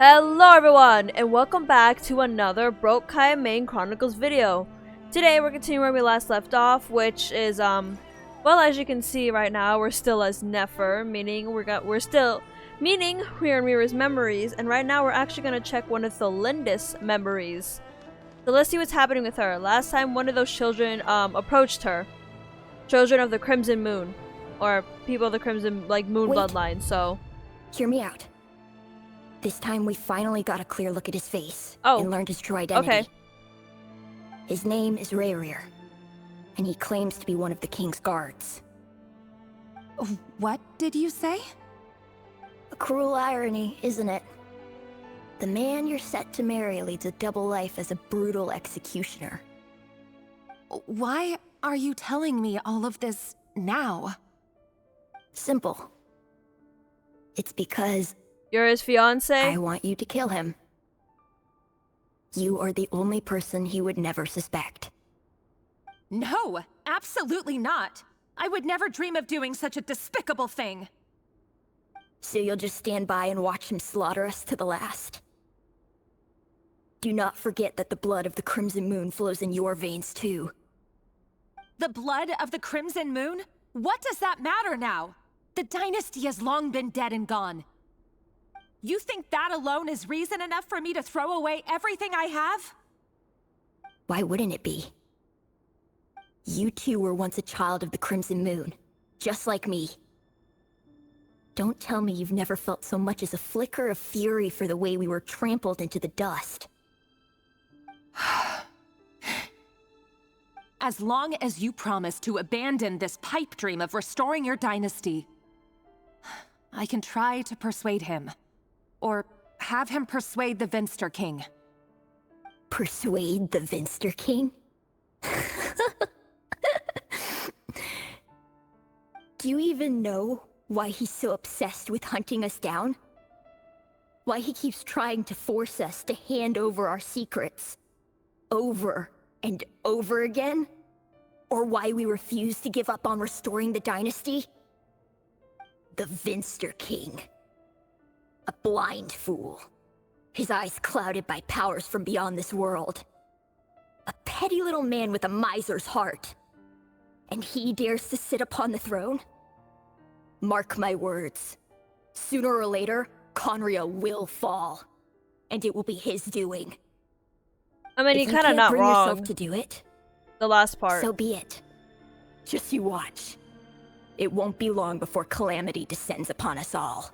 Hello everyone, and welcome back to another Broke Kaeya Main Chronicles video. Today we're continuing where we last left off, which is, well, as you can see right now, we're still as Nefer, meaning we're in Rerir's memories, and right now we're actually gonna check one of Tholindis' memories. So let's see what's happening with her. Last time one of those children, approached her. Children of the Crimson Moon. Or people of the Crimson, Moon bloodline, so... Hear me out. This time we finally got a clear look at his face and learned his true identity. Okay. His name is Rerir, and he claims to be one of the king's guards. What did you say? A cruel irony, isn't it? The man you're set to marry leads a double life as a brutal executioner. Why are you telling me all of this now? Simple. It's because You're his fiance? I want you to kill him. You are the only person he would never suspect. No, absolutely not. I would never dream of doing such a despicable thing. So you'll just stand by and watch him slaughter us to the last? Do not forget that the blood of the Crimson Moon flows in your veins too. The blood of the Crimson Moon? What does that matter now? The dynasty has long been dead and gone. You think that alone is reason enough for me to throw away everything I have? Why wouldn't it be? You two were once a child of the Crimson Moon, just like me. Don't tell me you've never felt so much as a flicker of fury for the way we were trampled into the dust. As long as you promise to abandon this pipe dream of restoring your dynasty, I can try to persuade him. Or have him persuade the Vinster King. Persuade the Vinster King? Do you even know why he's so obsessed with hunting us down? Why he keeps trying to force us to hand over our secrets? Over and over again? Or why we refuse to give up on restoring the dynasty? The Vinster King. A blind fool. His eyes clouded by powers from beyond this world. A petty little man with a miser's heart. And he dares to sit upon the throne? Mark my words. Sooner or later, Conria will fall. And it will be his doing. I mean, If you're kind of not bring wrong. yourself to do it, The last part. so be it. Just you watch. It won't be long before calamity descends upon us all.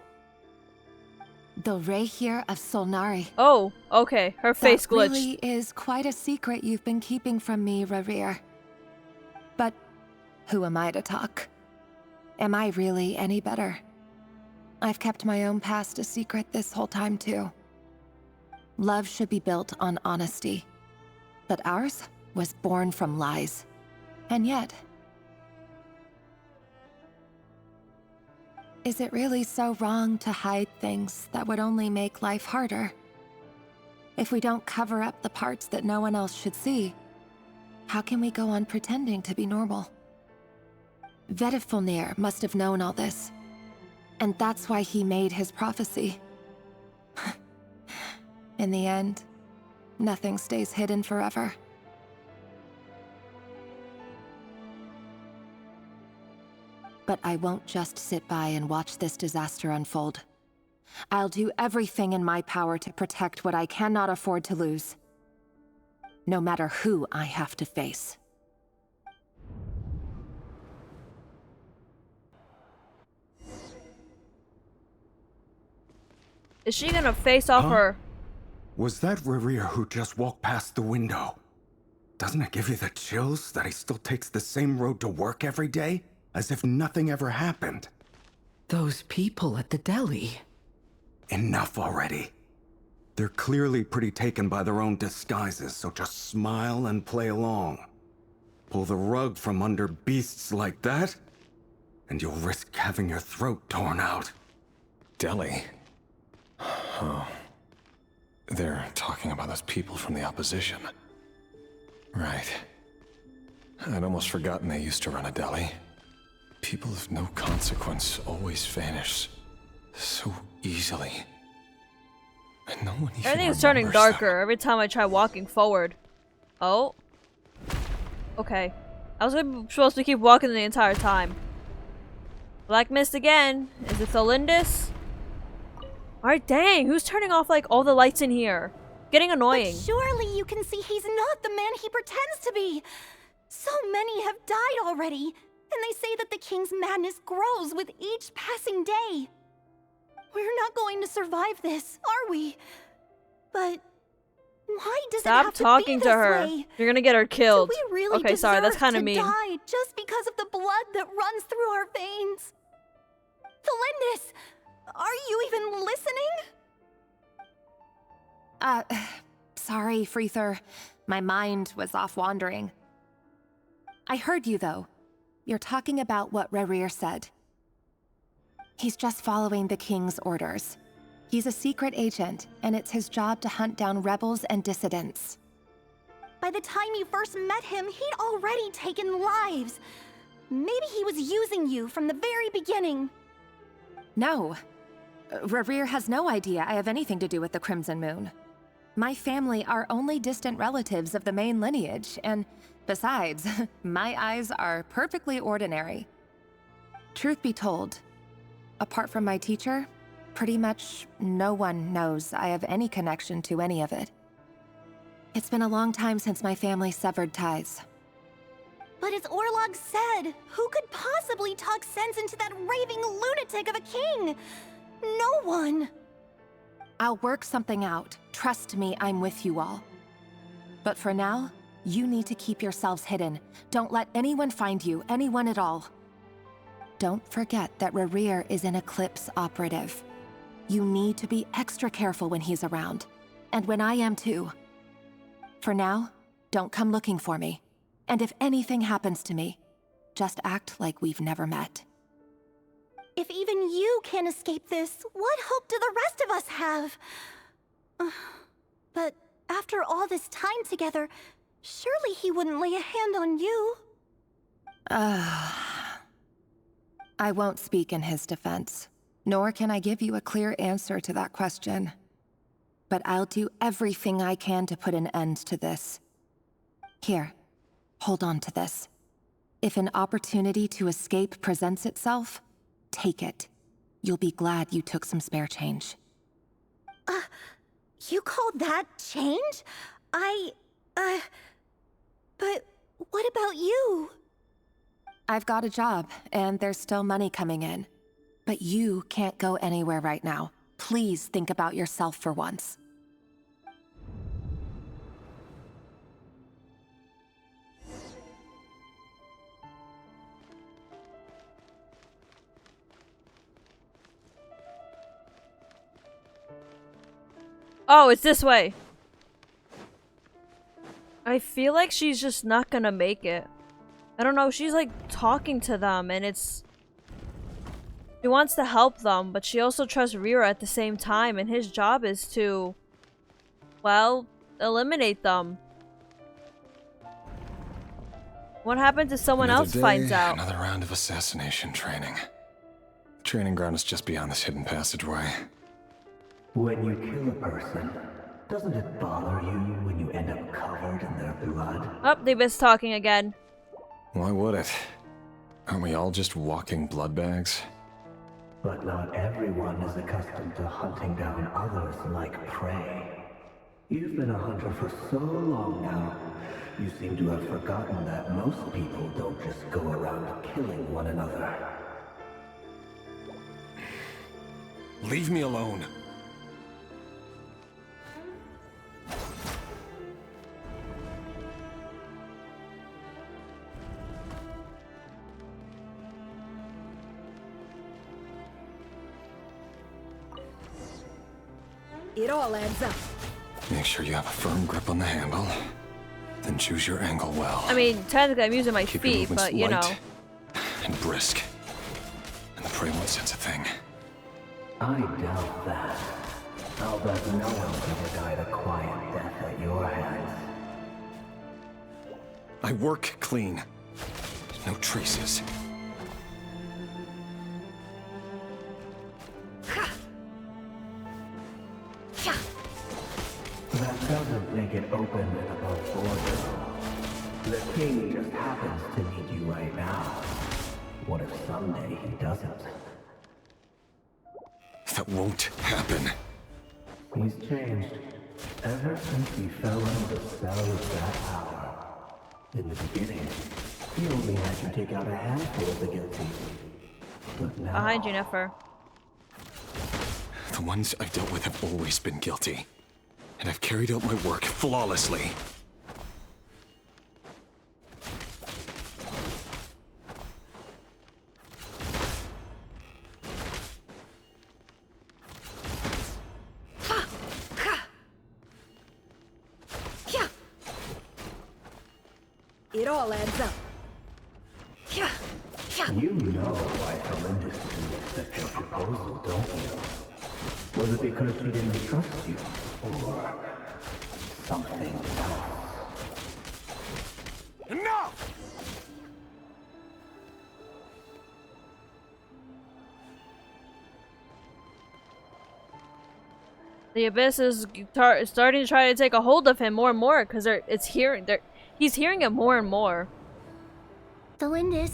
The Rerir of Solnari. Oh, okay. Her face That glitched. really is quite a secret you've been keeping from me, Rerir. But who am I to talk? Am I really any better? I've kept my own past a secret this whole time too. Love should be built on honesty. But ours was born from lies. And yet... Is it really so wrong to hide things that would only make life harder? If we don't cover up the parts that no one else should see, how can we go on pretending to be normal? Vedifulnir must have known all this, and that's why he made his prophecy. In the end, nothing stays hidden forever. But I won't just sit by and watch this disaster unfold. I'll do everything in my power to protect what I cannot afford to lose. No matter who I have to face. Is she gonna face off her? Was that Rerir who just walked past the window? Doesn't it give you the chills that he still takes the same road to work every day? As if nothing ever happened. Those people at the deli. Enough already. They're clearly pretty taken by their own disguises, so just smile and play along. Pull the rug from under beasts like that, and you'll risk having your throat torn out. Deli? Oh. They're talking about those people from the opposition. Right. I'd almost forgotten they used to run a deli. People of no consequence always vanish so easily. And no one even Everything's turning remembers them. darker every time I try walking forward. Oh. Okay. I was supposed to keep walking the entire time. Black mist again. Is it Tholindis? Alright, dang. Who's turning off, like, all the lights in here? Getting annoying. But surely you can see he's not the man he pretends to be. So many have died already, and they say that the king's madness grows with each passing day. We're not going to survive this, are we? But why does it have Stop talking to to be this her. way? You're gonna get her killed. Do we really Okay, sorry, that's deserve kind of to mean. die just because of the blood that runs through our veins? Tholindis, are you even listening? Sorry, Freether. My mind was off wandering. I heard you, though. You're talking about what Rerir said. He's just following the king's orders. He's a secret agent, and it's his job to hunt down rebels and dissidents. By the time you first met him, he'd already taken lives. Maybe he was using you from the very beginning. No. Rerir has no idea I have anything to do with the Crimson Moon. My family are only distant relatives of the main lineage, and besides, my eyes are perfectly ordinary. Truth be told, apart from my teacher, pretty much no one knows I have any connection to any of it. It's been a long time since my family severed ties. But as Orlog said, who could possibly talk sense into that raving lunatic of a king? No one. I'll work something out. Trust me, I'm with you all. But for now, you need to keep yourselves hidden. Don't let anyone find you, anyone at all. Don't forget that Rerir is an Eclipse operative. You need to be extra careful when he's around. And when I am too. For now, don't come looking for me. And if anything happens to me, just act like we've never met. If even you can't escape this, what hope do the rest of us have? But after all this time together, surely he wouldn't lay a hand on you. I won't speak in his defense, nor can I give you a clear answer to that question. But I'll do everything I can to put an end to this. Here, hold on to this. If an opportunity to escape presents itself, take it. You'll be glad you took some spare change. You call that change? But what about you? I've got a job, and there's still money coming in. But you can't go anywhere right now. Please think about yourself for once. Oh, it's this way. I feel like she's just not gonna make it. I don't know, she's like talking to them and it's... She wants to help them, but she also trusts Rerir at the same time, and his job is to, well, eliminate them. What happens if someone Another else day, finds out? Another round of assassination training. The training ground is just beyond this hidden passageway. When you kill a person, doesn't it bother you when you end up covered in their blood? Oh, they missed talking again. Why would it? Aren't we all just walking blood bags? But not everyone is accustomed to hunting down others like prey. You've been a hunter for so long now, you seem to have forgotten that most people don't just go around killing one another. Leave me alone. It all adds up. Make sure you have a firm grip on the handle. Then choose your angle well. I mean, technically I'm using my Keep your feet, movements but you know. light and brisk. And the prey won't sense a thing. I doubt that. I'll bet no one ever died a quiet death at your hands. I work clean. No traces. That doesn't make it open and above board, though. The king just happens to need you right now. What if someday he doesn't? That won't happen. He's changed. Ever since he fell under the spell of that power. In the beginning, he only had you take out a handful of the guilty. But now... Behind you, Nefer. The ones I've dealt with have always been guilty. And I've carried out my work flawlessly. It all adds up. You know why Tholindis didn't accept your proposal, don't you? Was it because she didn't trust you? Or something else? Enough! The abyss is starting to try to take a hold of him more and more because he's hearing it more and more. Tholindis,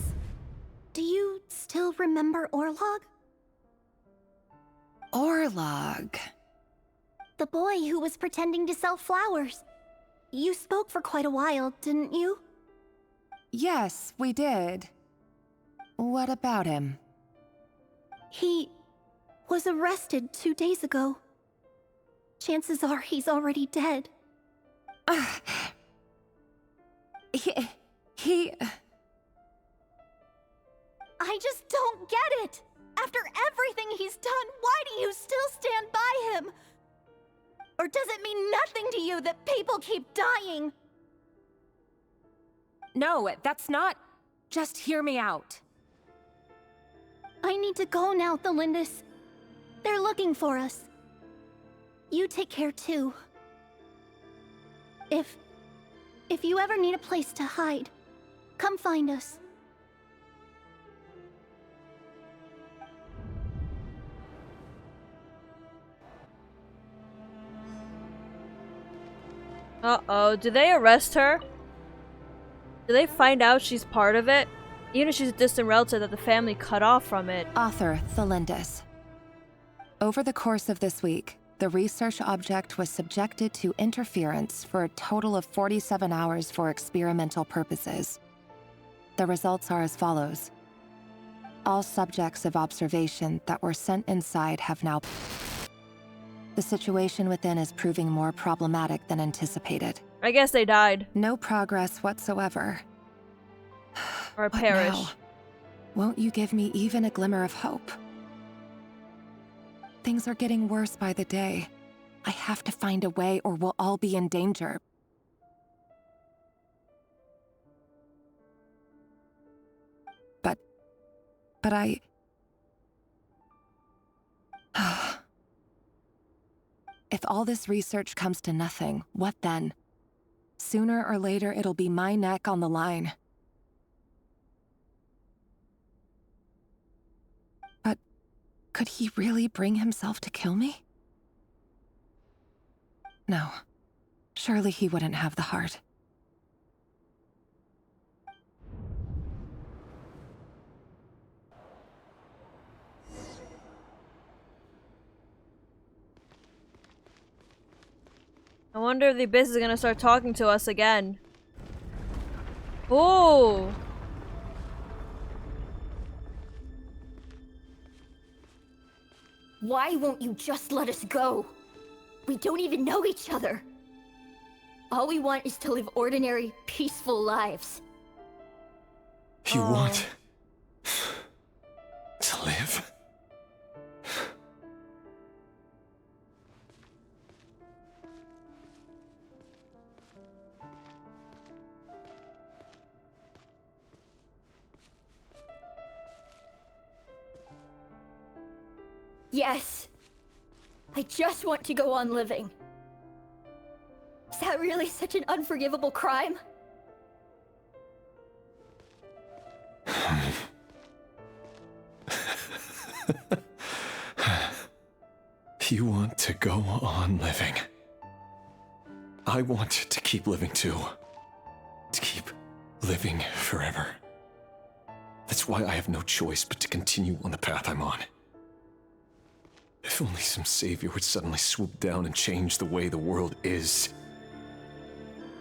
do you still remember Orlog? Orlog. The boy who was pretending to sell flowers. You spoke for quite a while, didn't you? Yes, we did. What about him? He was arrested 2 days ago. Chances are he's already dead. He... I just don't get it! After everything he's done, why do you still stand by him? Or does it mean nothing to you that people keep dying? No, that's not... Just hear me out. I need to go now, Tholindis. They're looking for us. You take care too. If you ever need a place to hide, come find us. Uh-oh, do they arrest her? Do they find out she's part of it? Even if she's a distant relative that the family cut off from it. Author Tholindis. Over the course of this week, the research object was subjected to interference for a total of 47 hours for experimental purposes. The results are as follows. All subjects of observation that were sent inside have now... The situation within is proving more problematic than anticipated. I guess they died. No progress whatsoever. Or What perish. now? Won't you give me even a glimmer of hope? Things are getting worse by the day. I have to find a way or we'll all be in danger. But I... If all this research comes to nothing, what then? Sooner or later, it'll be my neck on the line. But could he really bring himself to kill me? No. Surely he wouldn't have the heart. I wonder if the abyss is gonna start talking to us again. Oh! Why won't you just let us go? We don't even know each other. All we want is to live ordinary, peaceful lives. You want... to live? Yes. I just want to go on living. Is that really such an unforgivable crime? You want to go on living. I want to keep living too. To keep living forever. That's why I have no choice but to continue on the path I'm on. If only some savior would suddenly swoop down and change the way the world is.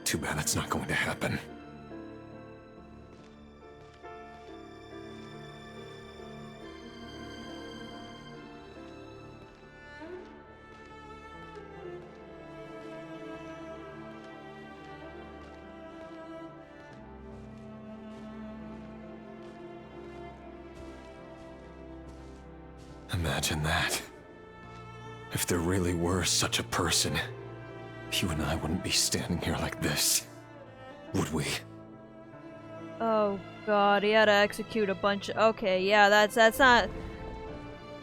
Too bad that's not going to happen. Imagine that. If there really were such a person, you and I wouldn't be standing here like this, would we? Oh god, he had to execute a bunch of— okay, yeah, that's not—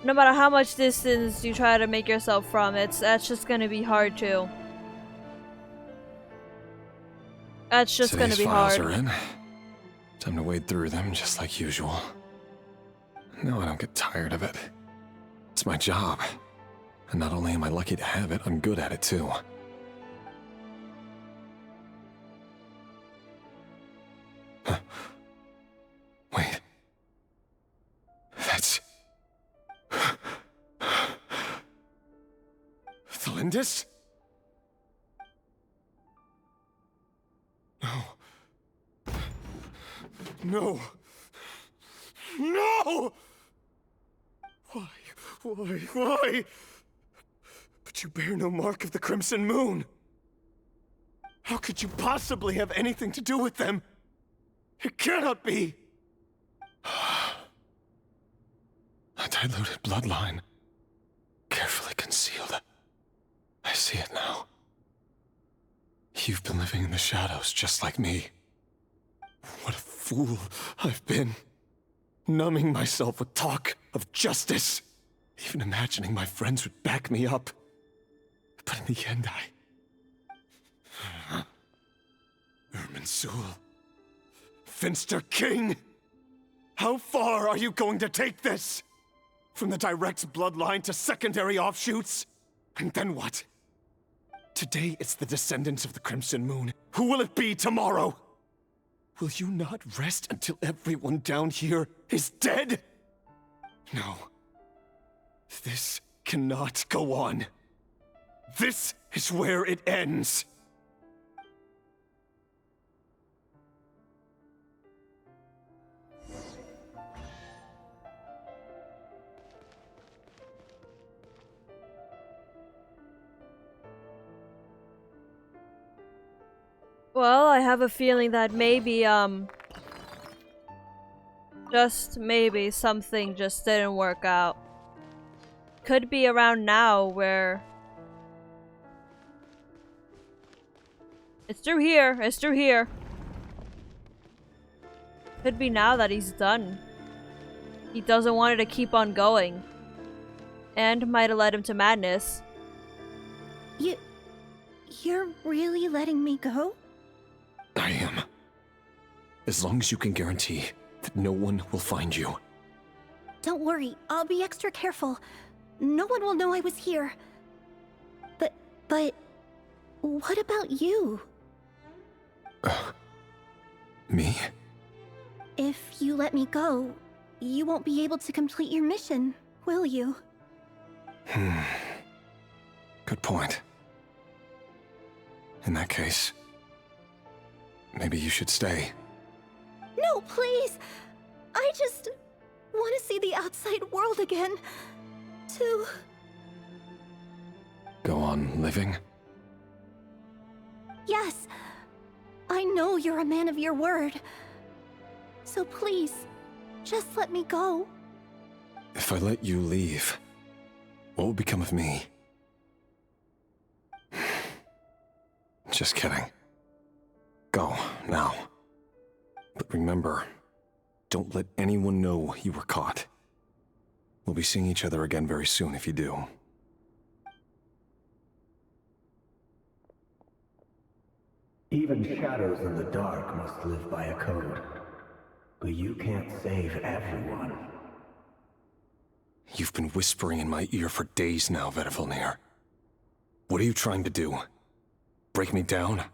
no matter how much distance you try to make yourself from, that's just gonna be hard too. That's just gonna be hard. Today's files are in. Time to wade through them just like usual. No, I don't get tired of it. It's my job. And not only am I lucky to have it, I'm good at it too. Huh. Wait. That's... Tholindis? No. No. No! Why? But you bear no mark of the Crimson Moon. How could you possibly have anything to do with them? It cannot be! A diluted bloodline. Carefully concealed. I see it now. You've been living in the shadows just like me. What a fool I've been. Numbing myself with talk of justice. Even imagining my friends would back me up. But in the end, Irminsul. Finster King! How far are you going to take this? From the direct bloodline to secondary offshoots? And then what? Today it's the descendants of the Crimson Moon. Who will it be tomorrow? Will you not rest until everyone down here is dead? No. This cannot go on. This is where it ends. Well, I have a feeling that maybe, just maybe something just didn't work out. Could be around now where... It's through here. It's through here. Could be now that he's done. He doesn't want it to keep on going. And might have led him to madness. You're really letting me go? I am. As long as you can guarantee that no one will find you. Don't worry, I'll be extra careful. No one will know I was here. But what about you? Me? If you let me go, you won't be able to complete your mission, will you? Good point. In that case, maybe you should stay. No, please! I just want to see the outside world again. To... Go on living? Yes. I know you're a man of your word. So please, just let me go. If I let you leave, what will become of me? Just kidding. Go, now. But remember, don't let anyone know you were caught. We'll be seeing each other again very soon if you do. Even shadows in the dark must live by a code. But you can't save everyone. You've been whispering in my ear for days now, Vedifilnir. What are you trying to do? Break me down?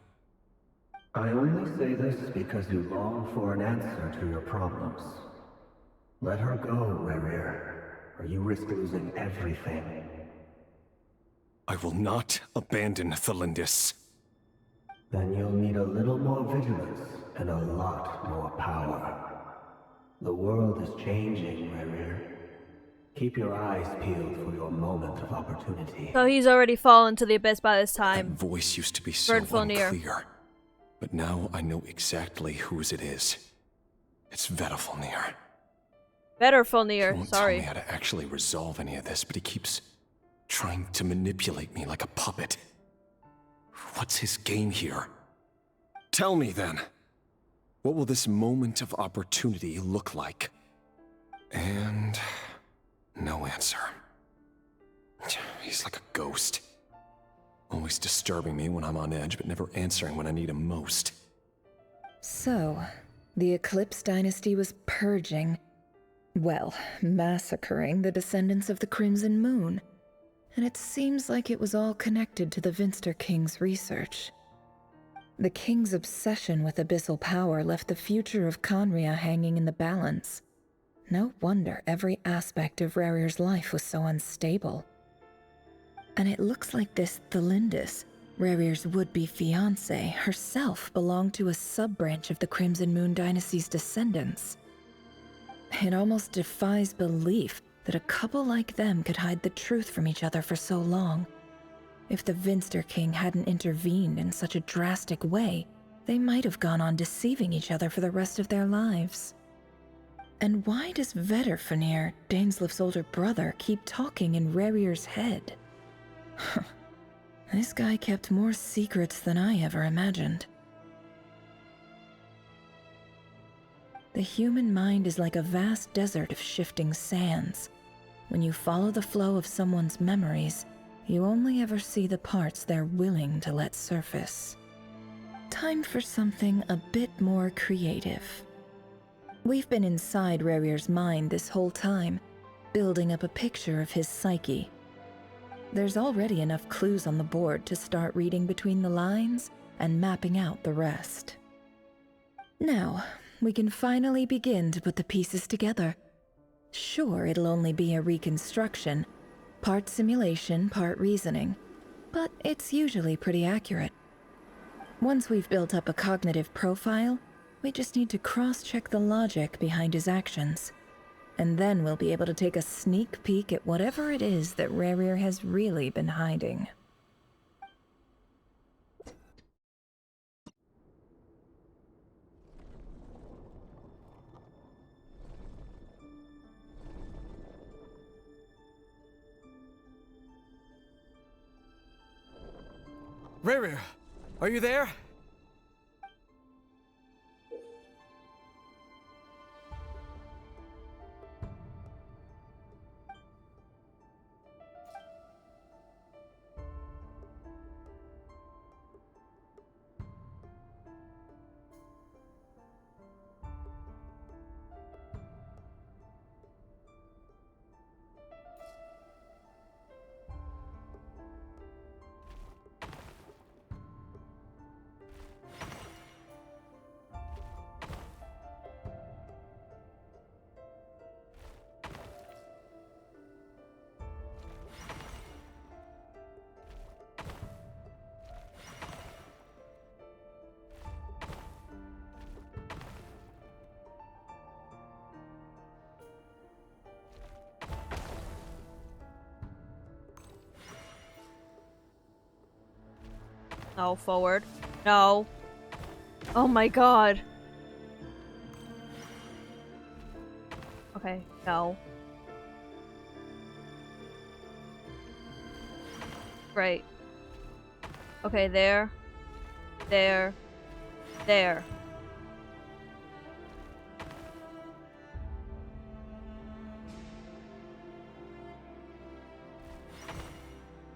I only say this because you long for an answer to your problems. Let her go, Rerir, or you risk losing everything. I will not abandon Tholindis. Then you'll need a little more vigilance and a lot more power. The world is changing, Rerir. Keep your eyes peeled for your moment of opportunity. So he's already fallen to the abyss by this That time. voice used to be so Fenrir. unclear. But now I know exactly whose it is. It's Vedifilnir. Better He Fenrir, won't sorry. tell me how to actually resolve any of this, but he keeps trying to manipulate me like a puppet. What's his game here? Tell me then. What will this moment of opportunity look like? And no answer. He's like a ghost. Always disturbing me when I'm on edge, but never answering when I need him most. So, the Eclipse dynasty was purging, well, massacring the descendants of the Crimson Moon. And it seems like it was all connected to the Vinster King's research. The King's obsession with abyssal power left the future of Khaenri'ah hanging in the balance. No wonder every aspect of Rerir's life was so unstable. And it looks like this Tholindis, Rerir's would-be fiancée, herself belonged to a sub-branch of the Crimson Moon dynasty's descendants. It almost defies belief that a couple like them could hide the truth from each other for so long. If the Vinster King hadn't intervened in such a drastic way, they might have gone on deceiving each other for the rest of their lives. And why does Vedifilnir, Dainsleif's older brother, keep talking in Rerir's head? This guy kept more secrets than I ever imagined. The human mind is like a vast desert of shifting sands. When you follow the flow of someone's memories, you only ever see the parts they're willing to let surface. Time for something a bit more creative. We've been inside Rerir's mind this whole time, building up a picture of his psyche. There's already enough clues on the board to start reading between the lines and mapping out the rest. Now, we can finally begin to put the pieces together. Sure, it'll only be a reconstruction, part simulation, part reasoning, but it's usually pretty accurate. Once we've built up a cognitive profile, we just need to cross-check the logic behind his actions. And then we'll be able to take a sneak peek at whatever it is that Rerir has really been hiding. Rerir, are you there? No, forward. No. Oh my god. Okay, no. Great. Okay, there. There. There.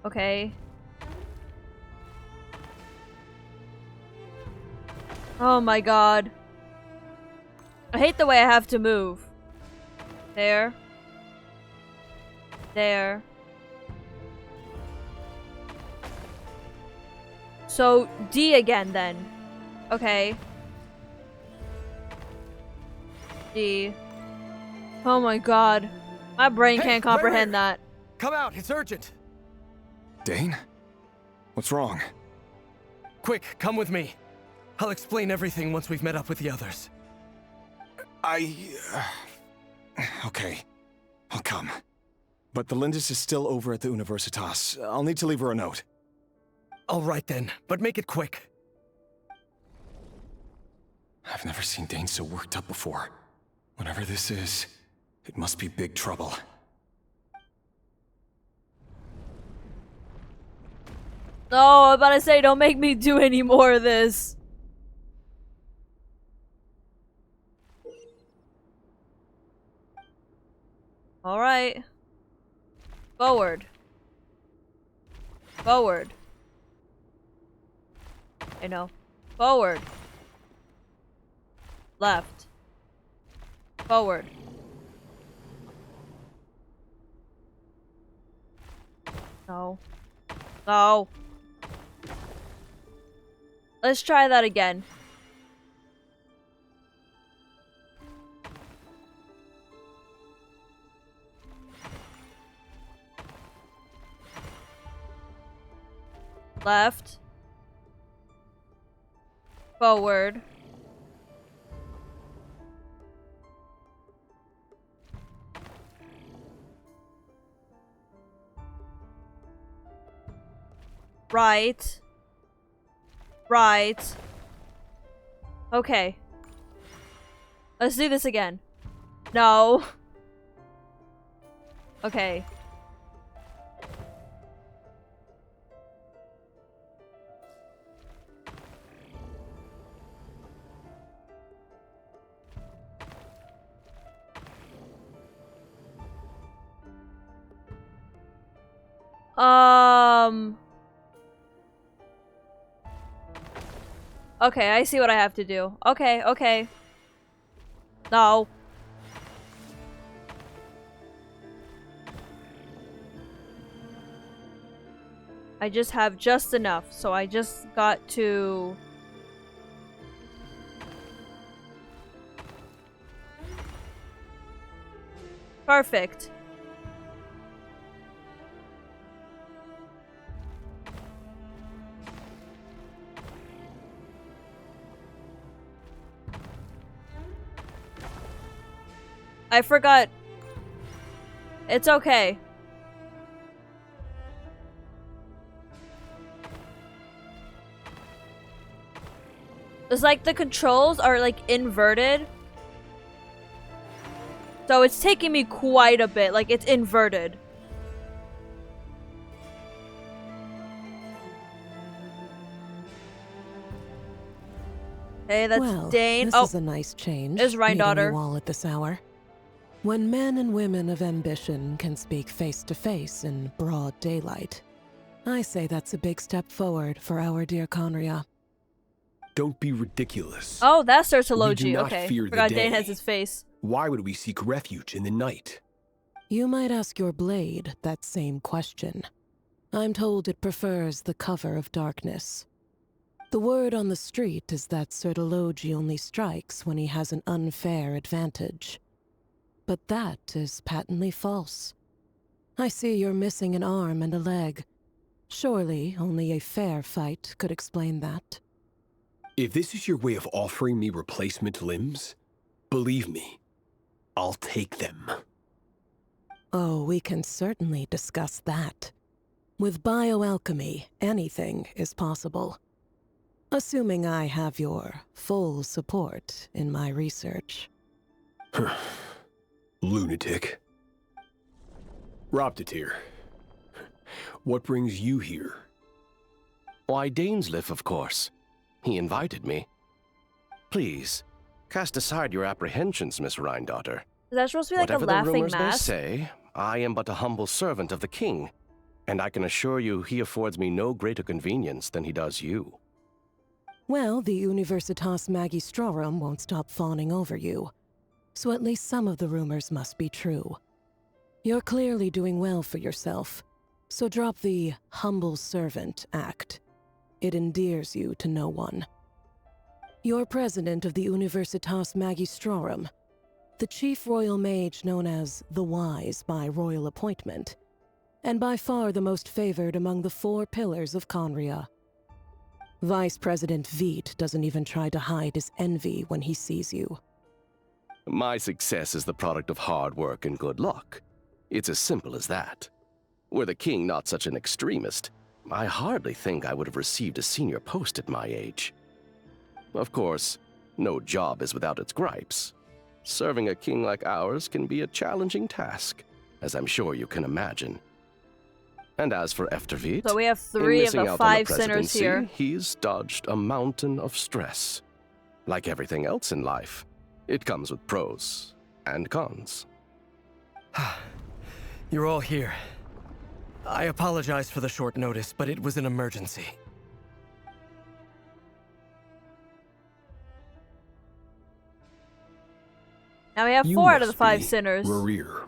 Okay. Oh my god. I hate the way I have to move. There. There. So, D again then. Okay. D. Oh my god. My brain can't comprehend that. Come out, it's urgent. Dane? What's wrong? Quick, come with me. I'll explain everything once we've met up with the others. Okay. I'll come. But Tholindis is still over at the Universitas. I'll need to leave her a note. All right then, but make it quick. I've never seen Dane so worked up before. Whatever this is, it must be big trouble. No, I'm about to say, don't make me do any more of this. Alright. Forward. Forward. I know. Forward. Left. Forward. No. No. Let's try that again. Left. Forward. Right. Right. Okay. Let's do this again. No. Okay. Okay, I see what I have to do. Okay, okay. No. I just have just enough, so I just got to... Perfect. I forgot. It's okay. It's like the controls are like inverted. So it's taking me quite a bit. Like it's inverted. Hey, that's well, Dane. This is a nice change. It's Rhine-daughter. Meeting you all at this hour. When men and women of ambition can speak face to face in broad daylight, I say that's a big step forward for our dear Conria. Don't be ridiculous. Oh, that's We Sertology. do not Okay. fear the Forgot Dane day. has his face. Why would we seek refuge in the night? You might ask your blade that same question. I'm told it prefers the cover of darkness. The word on the street is that Sertology only strikes when he has an unfair advantage. But that is patently false. I see you're missing an arm and a leg. Surely only a fair fight could explain that. If this is your way of offering me replacement limbs, believe me, I'll take them. Oh, we can certainly discuss that. With bioalchemy, anything is possible. Assuming I have your full support in my research. Lunatic. Robtatir, what brings you here? Why, Dainsleif, of course. He invited me. Please, cast aside your apprehensions, Miss Rhine-daughter. Is that supposed to be like Whatever a the laughing rumors mask? may say, I am but a humble servant of the king, and I can assure you he affords me no greater convenience than he does you. Well, the Universitas Magistrorum won't stop fawning over you. So at least some of the rumors must be true. You're clearly doing well for yourself, so drop the humble servant act. It endears you to no one. You're president of the Universitas Magistrorum, the chief royal mage known as the Wise by royal appointment, and by far the most favored among the 4 pillars of Conria. Vice President Veit doesn't even try to hide his envy when he sees you. My success is the product of hard work and good luck. It's as simple as that. Were the king not such an extremist, I hardly think I would have received a senior post at my age. Of course, no job is without its gripes. Serving a king like ours can be a challenging task, as I'm sure you can imagine. And as for Efterveit, So we have 3 of the 5 sinners here. He's dodged a mountain of stress. Like everything else in life, it comes with pros and cons. You're all here. I apologize for the short notice, but it was an emergency. Now we have You 4 out of the must 5 be sinners. Rerir.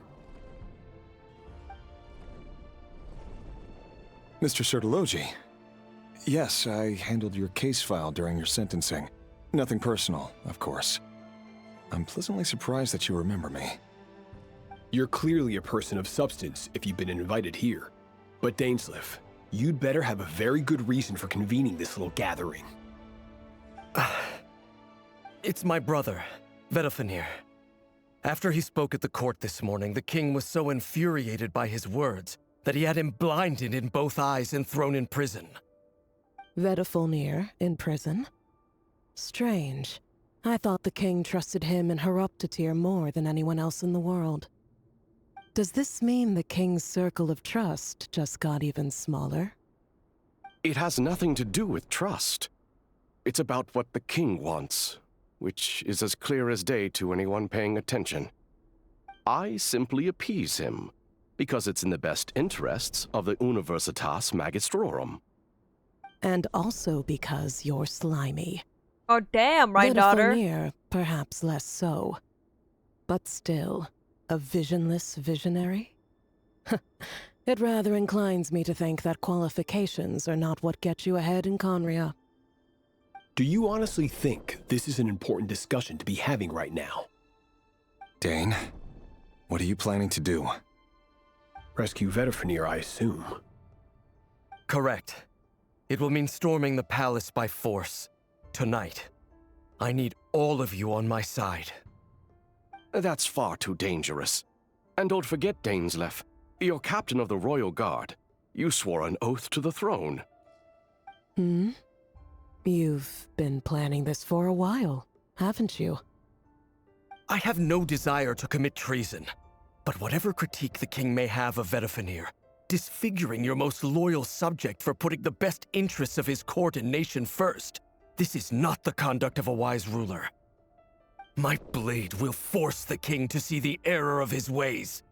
Mr. Sertologi. Yes, I handled your case file during your sentencing. Nothing personal, of course. I'm pleasantly surprised that you remember me. You're clearly a person of substance if you've been invited here. But Dainsleif, you'd better have a very good reason for convening this little gathering. It's my brother, Vedofenir. After he spoke at the court this morning, the king was so infuriated by his words that he had him blinded in both eyes and thrown in prison. Vedofenir in prison? Strange. I thought the king trusted him and Heroptatir more than anyone else in the world. Does this mean the king's circle of trust just got even smaller? It has nothing to do with trust. It's about what the king wants, which is as clear as day to anyone paying attention. I simply appease him, because it's in the best interests of the Universitas Magistrorum. And also because you're slimy. Oh damn, right, daughter. Vedofenir, perhaps less so. But still, a visionless visionary? It rather inclines me to think that qualifications are not what get you ahead in Conria. Do you honestly think this is an important discussion to be having right now? Dane, what are you planning to do? Rescue Vedofenir, I assume. Correct. It will mean storming the palace by force. Tonight. I need all of you on my side. That's far too dangerous. And don't forget, Dainsleif, you're captain of the Royal Guard. You swore an oath to the throne. Hmm? You've been planning this for a while, haven't you? I have no desire to commit treason. But whatever critique the king may have of Vedofenir, disfiguring your most loyal subject for putting the best interests of his court and nation first, this is not the conduct of a wise ruler. My blade will force the king to see the error of his ways.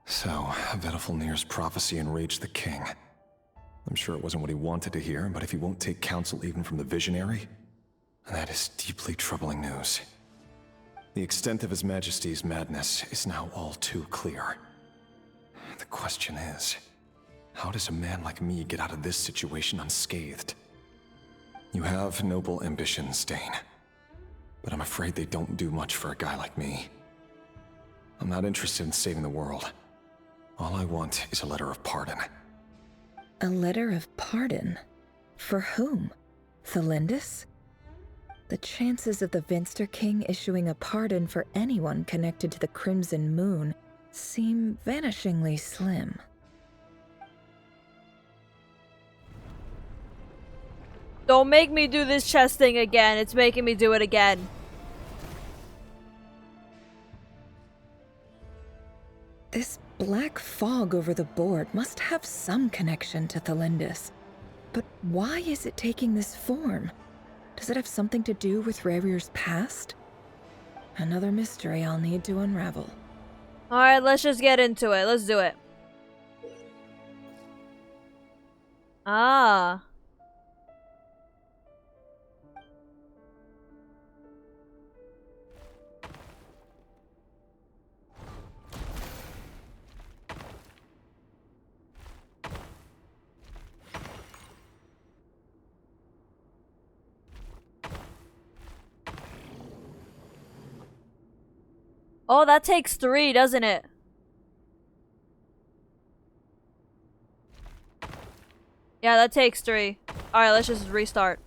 So, Vedofenir's prophecy enraged the king. I'm sure it wasn't what he wanted to hear, but if he won't take counsel even from the visionary, that is deeply troubling news. The extent of His Majesty's madness is now all too clear. The question is, how does a man like me get out of this situation unscathed? You have noble ambitions, Dane, but I'm afraid they don't do much for a guy like me. I'm not interested in saving the world. All I want is a letter of pardon. A letter of pardon? For whom? Tholindis? The chances of the Vinster King issuing a pardon for anyone connected to the Crimson Moon seem vanishingly slim. Don't make me do this chest thing again. It's making me do it again. This black fog over the board must have some connection to Tholindis. But why is it taking this form? Does it have something to do with Rerir's past? Another mystery I'll need to unravel. Alright, let's just get into it. Let's do it. Ah. Oh, that takes 3, doesn't it? Yeah, that takes 3. Alright, let's just restart.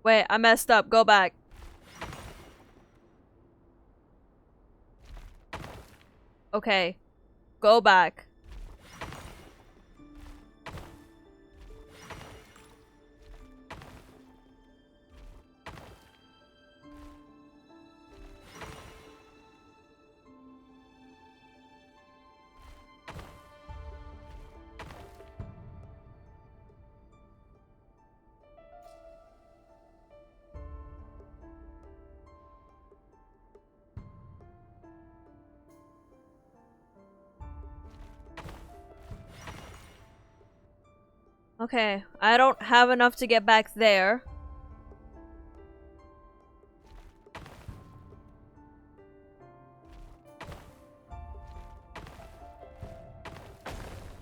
Wait, I messed up. Go back. Okay. Go back. Okay, I don't have enough to get back there.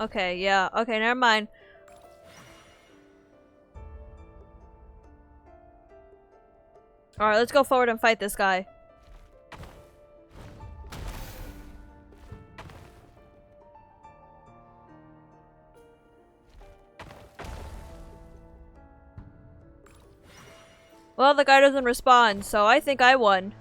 Okay, yeah. Okay, never mind. Alright, let's go forward and fight this guy. Well, the guy doesn't respond, so I think I won.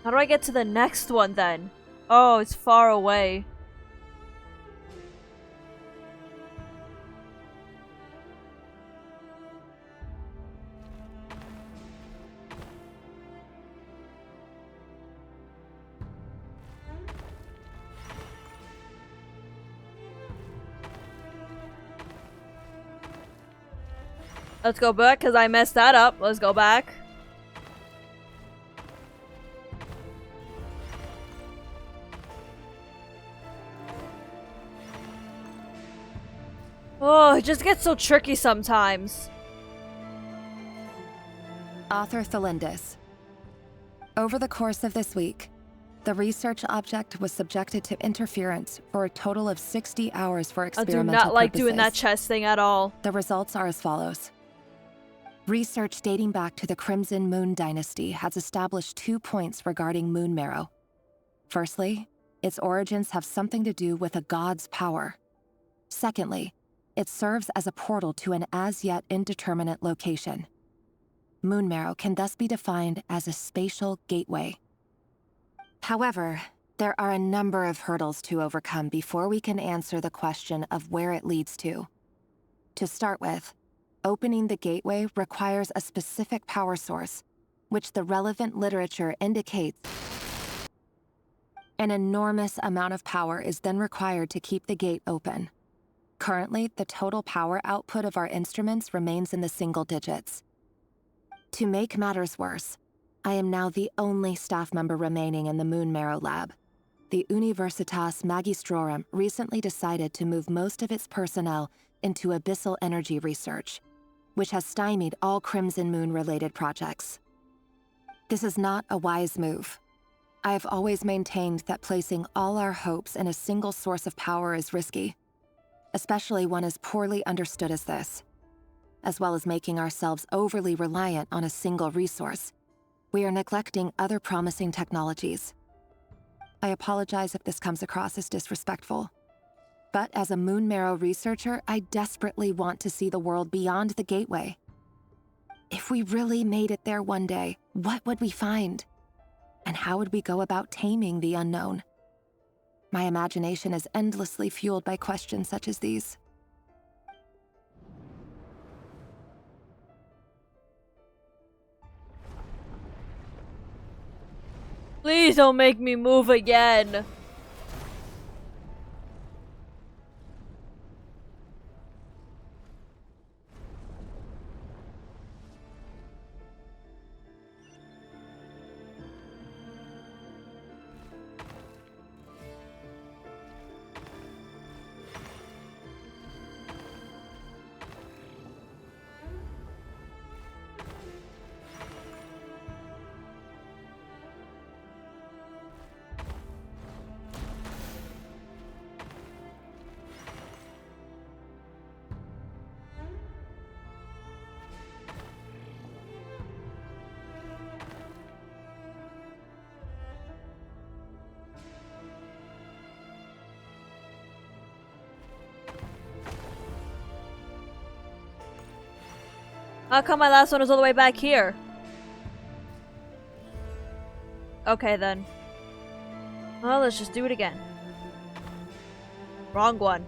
How do I get to the next one then? Oh, it's far away. Let's go back because I messed that up. Let's go back. Oh, it just gets so tricky sometimes. Author Tholindis. Over the course of this week, the research object was subjected to interference for a total of 60 hours for I experimental do not like purposes. doing that chess thing at all. The results are as follows. Research dating back to the Crimson Moon Dynasty has established 2 points regarding moon marrow. Firstly, its origins have something to do with a god's power. Secondly, it serves as a portal to an as-yet indeterminate location. Moon marrow can thus be defined as a spatial gateway. However, there are a number of hurdles to overcome before we can answer the question of where it leads to. To start with, opening the gateway requires a specific power source, which the relevant literature indicates. An enormous amount of power is then required to keep the gate open. Currently, the total power output of our instruments remains in the single digits. To make matters worse, I am now the only staff member remaining in the Moon Marrow lab. The Universitas Magistrorum recently decided to move most of its personnel into abyssal energy research, which has stymied all Crimson Moon-related projects. This is not a wise move. I have always maintained that placing all our hopes in a single source of power is risky, especially one as poorly understood as this. As well as making ourselves overly reliant on a single resource, we are neglecting other promising technologies. I apologize if this comes across as disrespectful. But as a Moon Marrow researcher, I desperately want to see the world beyond the gateway. If we really made it there one day, what would we find? And how would we go about taming the unknown? My imagination is endlessly fueled by questions such as these. Please don't make me move again. How come my last one is all the way back here? Okay then. Well, let's just do it again. Wrong one.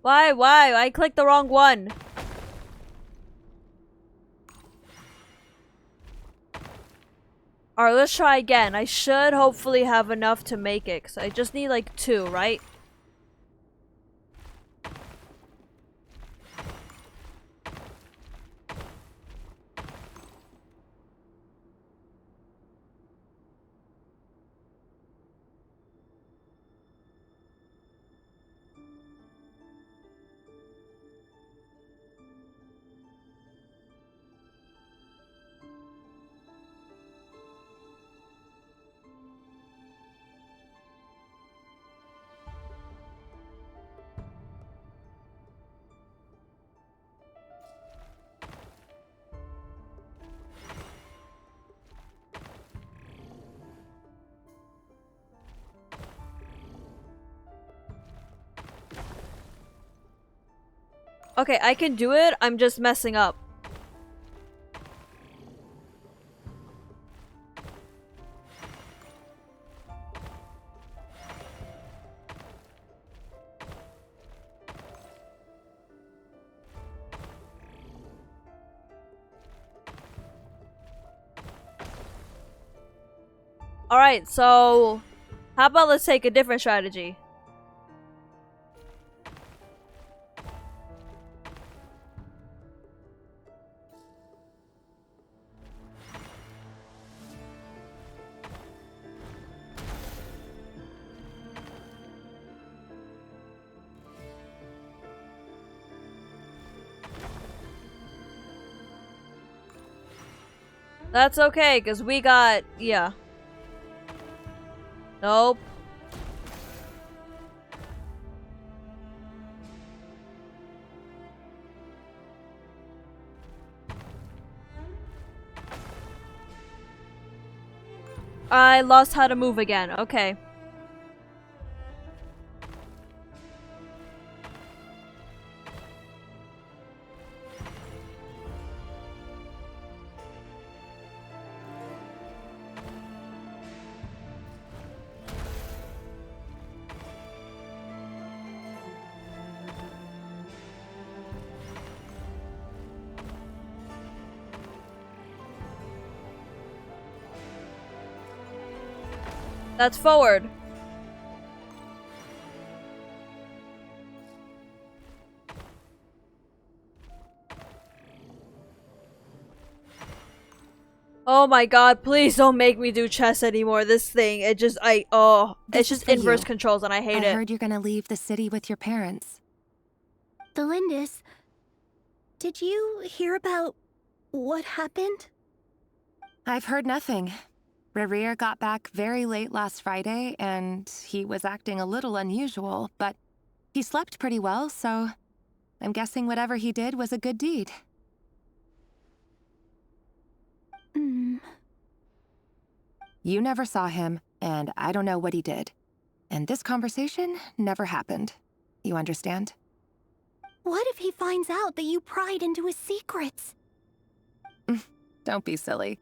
Why? I clicked the wrong one. Alright, let's try again. I should hopefully have enough to make it, because I just need like 2, right? Okay, I can do it. I'm just messing up. Alright, so how about let's take a different strategy? That's okay, because we got... yeah. Nope. I lost how to move again. Okay. That's forward. Oh my god, please don't make me do chess anymore. This thing, it just, it's just inverse controls and I hate it. I heard you're gonna leave the city with your parents. Tholindis, did you hear about what happened? I've heard nothing. Rerir got back very late last Friday, and he was acting a little unusual, but he slept pretty well, so I'm guessing whatever he did was a good deed. You never saw him, and I don't know what he did. And this conversation never happened. You understand? What if he finds out that you pried into his secrets? Don't be silly.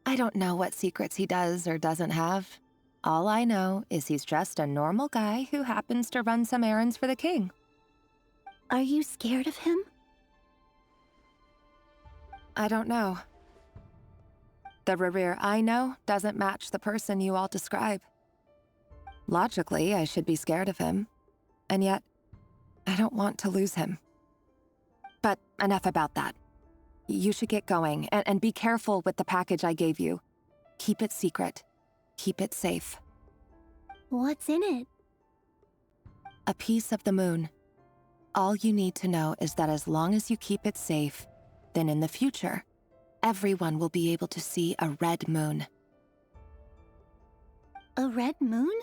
I don't know what secrets he does or doesn't have. All I know is he's just a normal guy who happens to run some errands for the king. Are you scared of him? I don't know. The Rerir I know doesn't match the person you all describe. Logically, I should be scared of him. And yet, I don't want to lose him. But enough about that. You should get going, and be careful with the package I gave you. Keep it secret. Keep it safe. What's in it? A piece of the moon. All you need to know is that as long as you keep it safe, then in the future, everyone will be able to see a red moon. A red moon?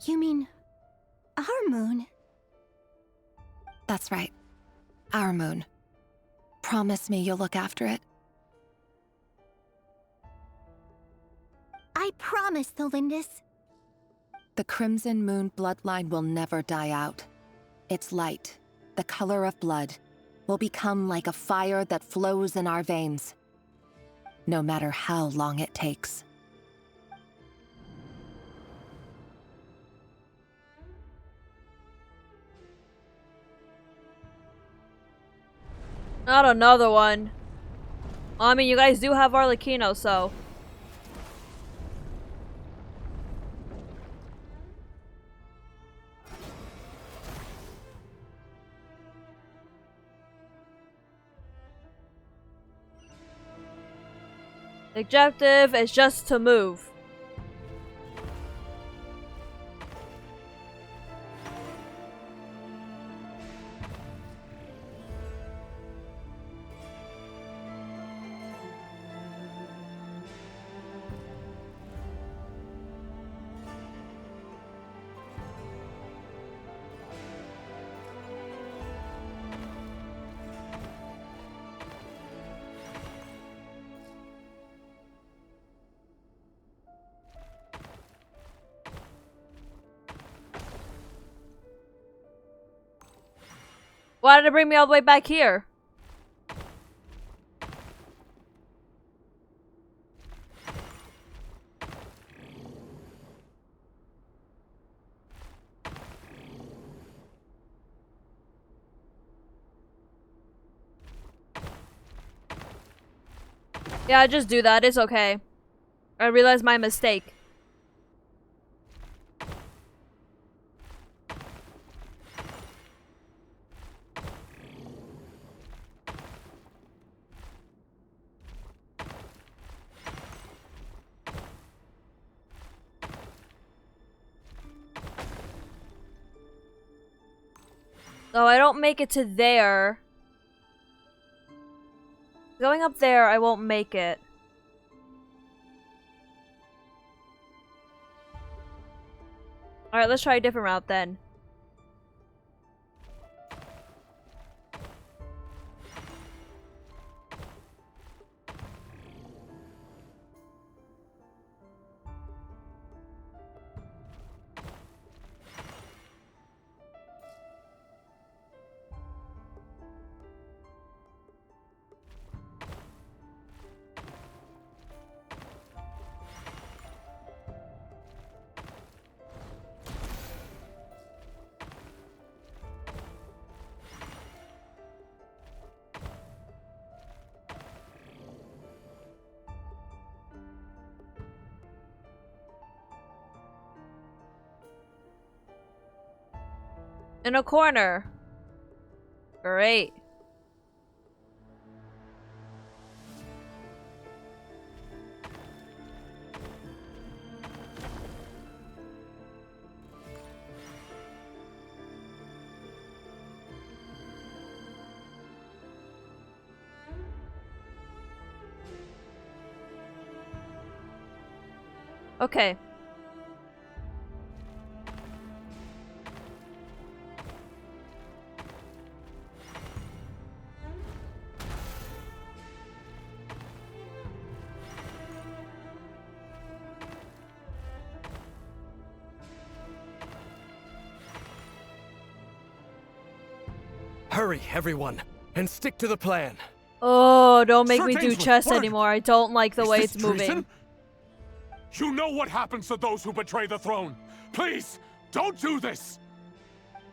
You mean our moon? That's right. Our moon. Promise me you'll look after it. I promise, Tholindis. The Crimson Moon bloodline will never die out. Its light, the color of blood, will become like a fire that flows in our veins, no matter how long it takes. Not another one. I mean, you guys do have Arlecchino, so... The objective is just to move. Why did it bring me all the way back here? Yeah, just do that. It's okay. I realized my mistake. So I don't make it to there. Going up there, I won't make it. Alright, let's try a different route then. In a corner. Great. Okay. Hurry, everyone, and stick to the plan. Oh, don't make Sir me do Dainsleif, chess word! anymore. I don't like the way Is it's this moving. treason? You know what happens to those who betray the throne. Please, don't do this!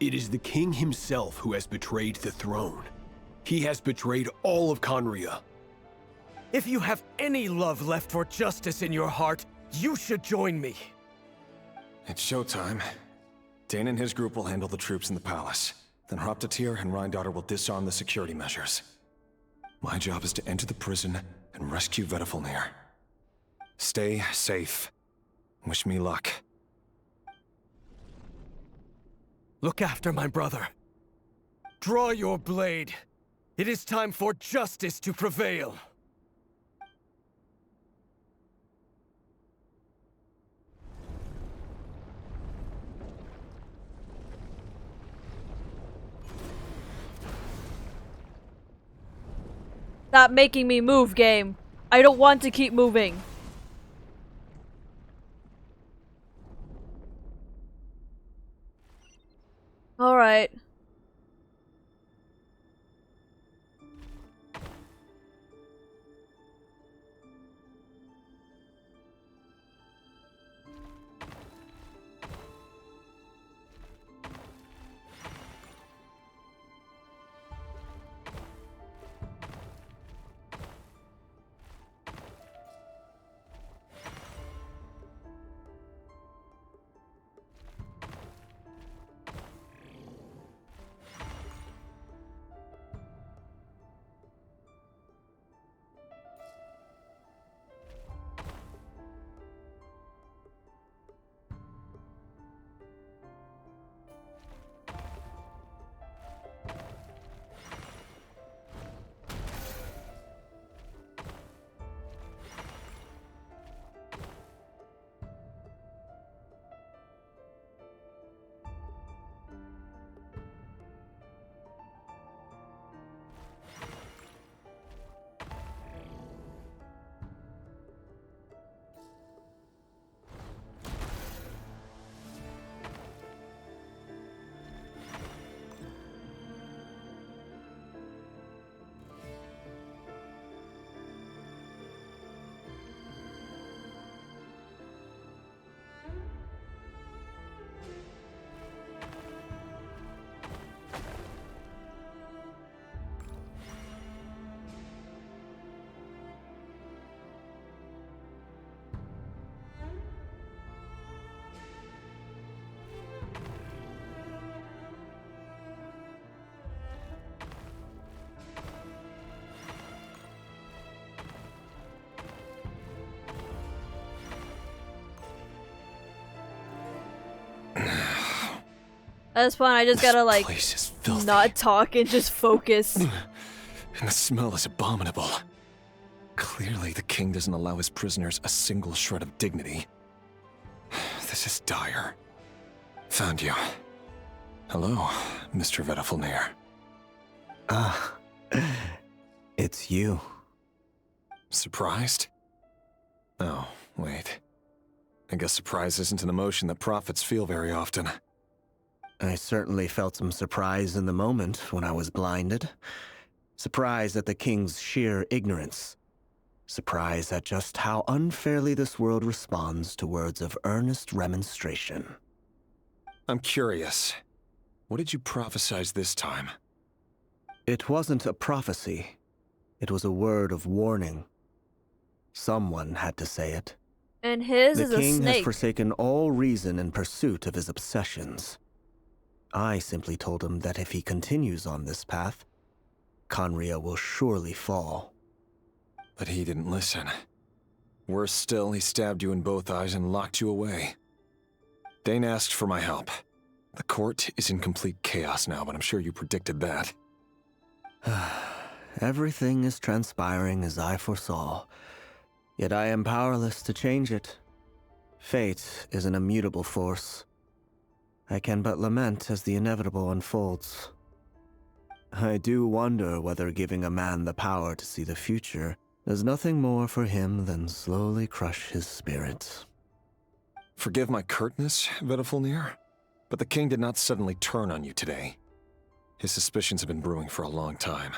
It is the king himself who has betrayed the throne. He has betrayed all of Conria. If you have any love left for justice in your heart, you should join me. It's showtime. Dane and his group will handle the troops in the palace. Then Hraptatir and Rhindaughter will disarm the security measures. My job is to enter the prison and rescue Vedifalnir. Stay safe. Wish me luck. Look after my brother. Draw your blade. It is time for justice to prevail. Stop making me move, game. I don't want to keep moving. Alright. At this point, I just gotta, like, not talk and just focus. And the smell is abominable. Clearly, the king doesn't allow his prisoners a single shred of dignity. This is dire. Found you. Hello, Mr. Vedafilnir. Ah, it's you. Surprised? Oh, wait. I guess surprise isn't an emotion that prophets feel very often. I certainly felt some surprise in the moment when I was blinded. Surprise at the king's sheer ignorance. Surprise at just how unfairly this world responds to words of earnest remonstration. I'm curious. What did you prophesize this time? It wasn't a prophecy. It was a word of warning. Someone had to say it. And his is a snake. The king has forsaken all reason in pursuit of his obsessions. I simply told him that if he continues on this path, Khaenri'ah will surely fall. But he didn't listen. Worse still, he stabbed you in both eyes and locked you away. Dane asked for my help. The court is in complete chaos now, but I'm sure you predicted that. Everything is transpiring as I foresaw, yet I am powerless to change it. Fate is an immutable force. I can but lament as the inevitable unfolds. I do wonder whether giving a man the power to see the future does nothing more for him than slowly crush his spirit. Forgive my curtness, Vedafilnir, but the king did not suddenly turn on you today. His suspicions have been brewing for a long time.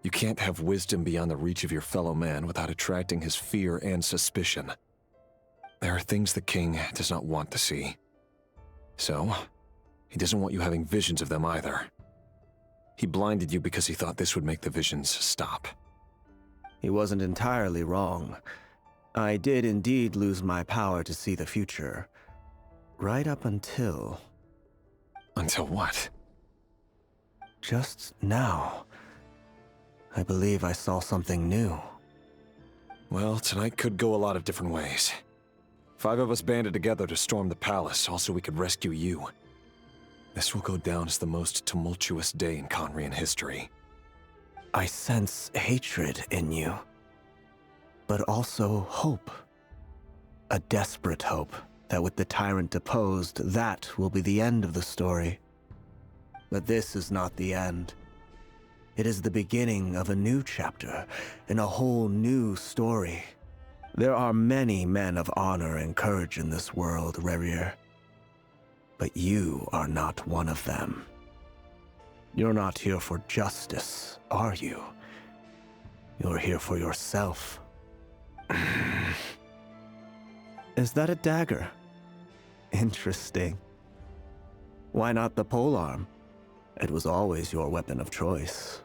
You can't have wisdom beyond the reach of your fellow man without attracting his fear and suspicion. There are things the king does not want to see. So, he doesn't want you having visions of them either. He blinded you because he thought this would make the visions stop. He wasn't entirely wrong. I did indeed lose my power to see the future. Right up until... Until what? Just now. I believe I saw something new. Well, tonight could go a lot of different ways. 5 of us banded together to storm the palace, all so we could rescue you. This will go down as the most tumultuous day in Conrian history. I sense hatred in you, but also hope. A desperate hope that with the tyrant deposed, that will be the end of the story. But this is not the end. It is the beginning of a new chapter in a whole new story. There are many men of honor and courage in this world, Rerir. But you are not one of them. You're not here for justice, are you? You're here for yourself. Is that a dagger? Interesting. Why not the polearm? It was always your weapon of choice.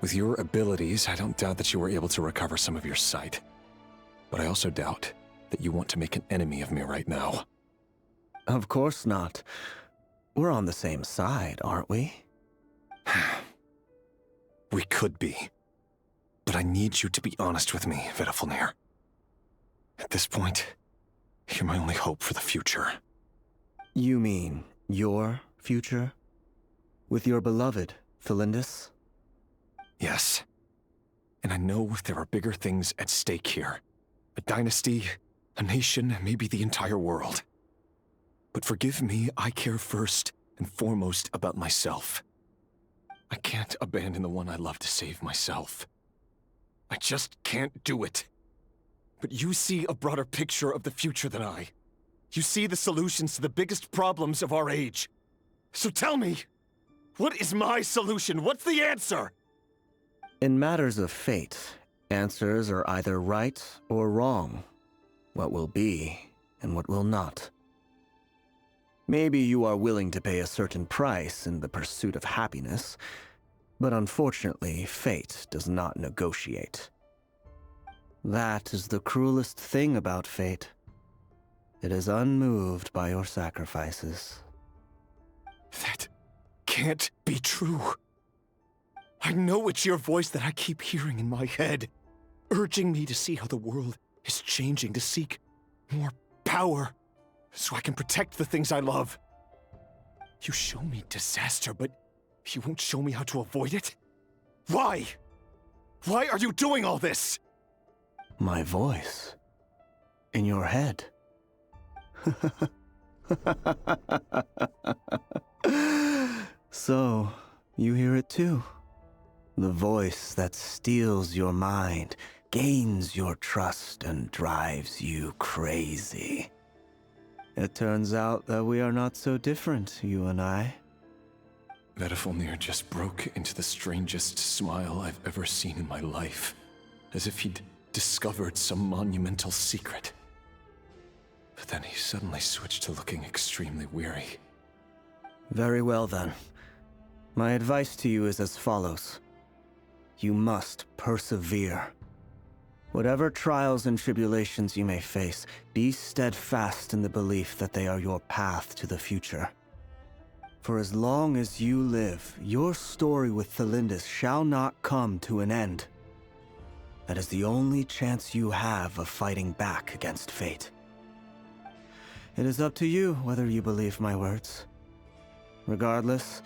With your abilities, I don't doubt that you were able to recover some of your sight. But I also doubt that you want to make an enemy of me right now. Of course not. We're on the same side, aren't we? We could be. But I need you to be honest with me, Vediflnir. At this point, you're my only hope for the future. You mean your future? With your beloved, Tholindis? Yes. And I know there are bigger things at stake here. A dynasty, a nation, maybe the entire world. But forgive me, I care first and foremost about myself. I can't abandon the one I love to save myself. I just can't do it. But you see a broader picture of the future than I. You see the solutions to the biggest problems of our age. So tell me, what is my solution? What's the answer? In matters of fate, answers are either right or wrong. What will be and what will not. Maybe you are willing to pay a certain price in the pursuit of happiness, but unfortunately, fate does not negotiate. That is the cruelest thing about fate. It is unmoved by your sacrifices. That can't be true. I know it's your voice that I keep hearing in my head, urging me to see how the world is changing, to seek more power, so I can protect the things I love. You show me disaster, but you won't show me how to avoid it? Why? Why are you doing all this? My voice? In your head? So, you hear it too? The voice that steals your mind, gains your trust, and drives you crazy. It turns out that we are not so different, you and I. Vediflnir just broke into the strangest smile I've ever seen in my life, as if he'd discovered some monumental secret. But then he suddenly switched to looking extremely weary. Very well then. My advice to you is as follows. You must persevere. Whatever trials and tribulations you may face, be steadfast in the belief that they are your path to the future. For as long as you live, your story with Tholindis shall not come to an end. That is the only chance you have of fighting back against fate. It is up to you whether you believe my words. Regardless,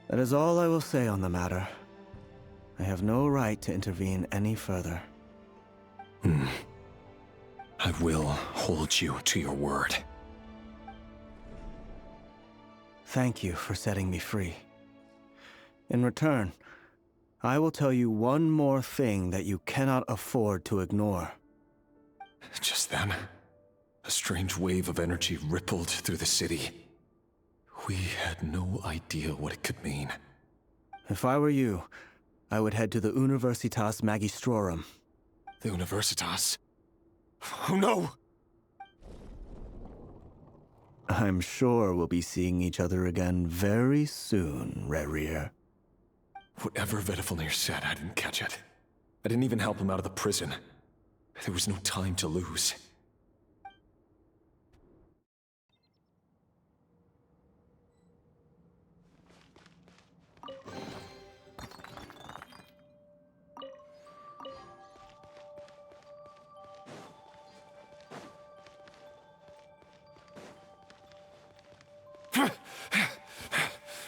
that is all I will say on the matter. I have no right to intervene any further. I will hold you to your word. Thank you for setting me free. In return, I will tell you one more thing that you cannot afford to ignore. Just then, a strange wave of energy rippled through the city. We had no idea what it could mean. If I were you, I would head to the Universitas Magistrorum. The Universitas? Oh no! I'm sure we'll be seeing each other again very soon, Rerir. Whatever Vediflnir said, I didn't catch it. I didn't even help him out of the prison. There was no time to lose.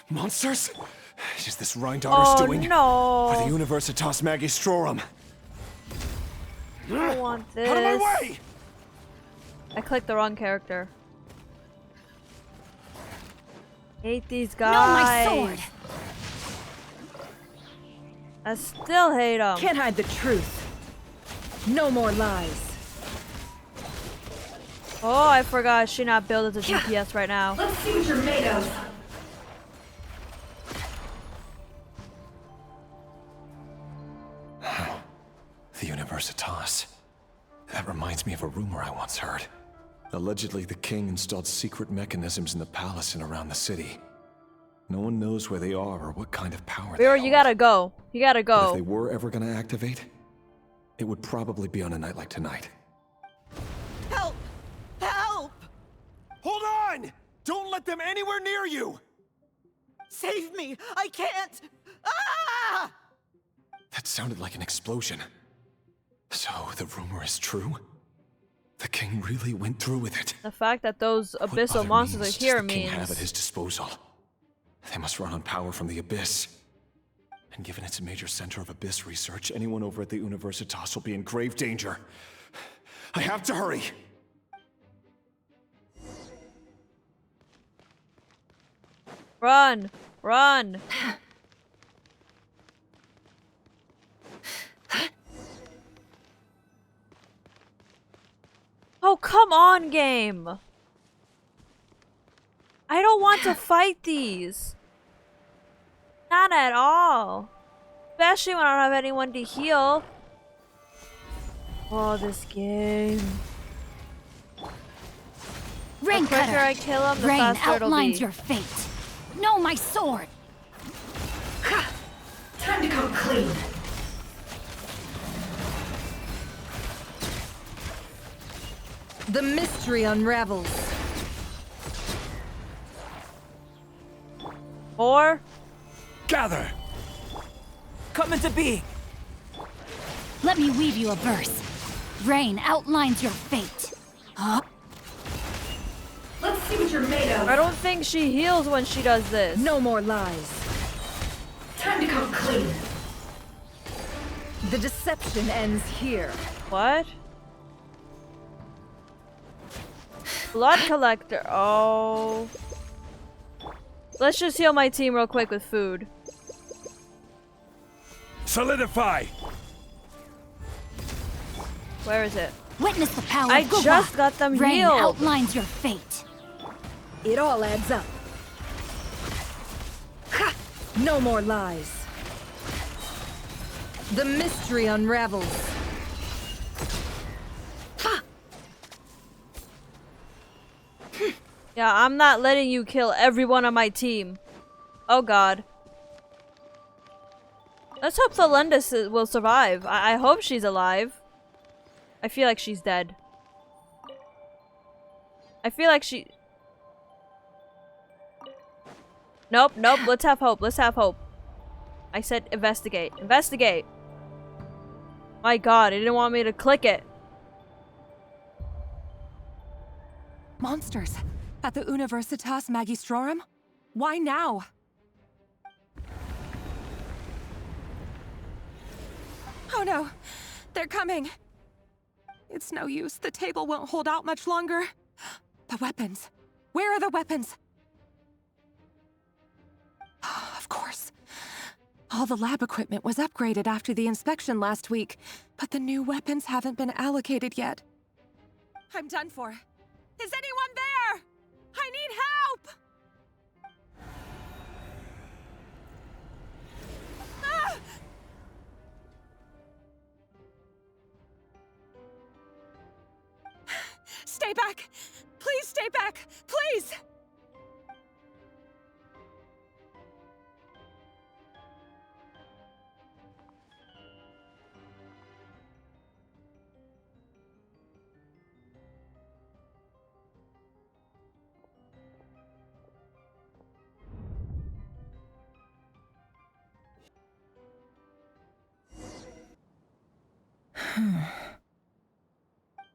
Monsters? Is this Rhindaughter's doing? No. Or the Universitas Magistrorum? I don't want this. Out of my way! I clicked the wrong character. Hate these guys. No, my sword. I still hate them. Can't hide the truth. No more lies. Oh, I forgot she not built as a DPS right now. Let's see what you're made of. The Universitas. That reminds me of a rumor I once heard. Allegedly, the king installed secret mechanisms in the palace and around the city. No one knows where they are or what kind of power they hold. You gotta go. You gotta But if go. they were ever gonna activate, it would probably be on a night like tonight. Help! Help! Hold on! Don't let them anywhere near you! Save me! I can't! Ah! That sounded like an explosion. So, the rumor is true? The king really went through with it. The fact that those What abyssal other monsters means are here does the king have at means... his disposal? They must run on power from the Abyss. And given it's a major center of Abyss research, anyone over at the Universitas will be in grave danger. I have to hurry! Run! Run! Oh, come on, game! I don't want to fight these! Not at all! Especially when I don't have anyone to heal. Oh, this game. Rain The quicker cutter. I kill him, the Rain faster it'll outlines be. your fate. No, my sword. Time to come clean. The mystery unravels. Or Gather! Come into being! Let me weave you a verse. Rain outlines your fate. Huh? Let's see what you're made of. I don't think she heals when she does this. No more lies. Time to come clean. The deception ends here. What? Blood collector. Oh. Let's just heal my team real quick with food. Solidify! Where is it? Witness the power I of Gura. just got them Rain healed. outlines your fate. It all adds up. No more lies. The mystery unravels. Yeah, I'm not letting you kill everyone on my team. Oh god. Let's hope Tholindis will survive. I hope she's alive. I feel like she's dead. I feel like she... Nope, nope. Let's have hope. Let's have hope. I said investigate. Investigate! My god, he didn't want me to click it. Monsters. At the Universitas Magistrorum? Why now? Oh no! They're coming! It's no use. The table won't hold out much longer. The weapons. Where are the weapons? Of course. All the lab equipment was upgraded after the inspection last week, but the new weapons haven't been allocated yet. I'm done for. Is anyone there? I need help! Ah! Stay back! Please stay back! Please!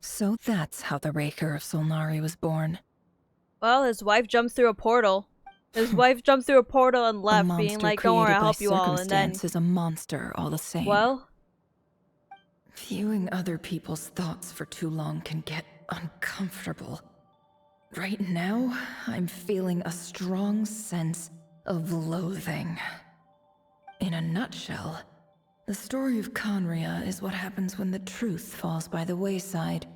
So that's how the Rerir of Solnari was born. Well, his wife jumped through a portal. His wife jumped through a portal and A left, being monster like, "Don't worry, created I'll by help you all." And then, circumstance is a monster all the same. well, Viewing other people's thoughts for too long can get uncomfortable. Right now, I'm feeling a strong sense of loathing. In a nutshell, the story of Conria is what happens when the truth falls by the wayside.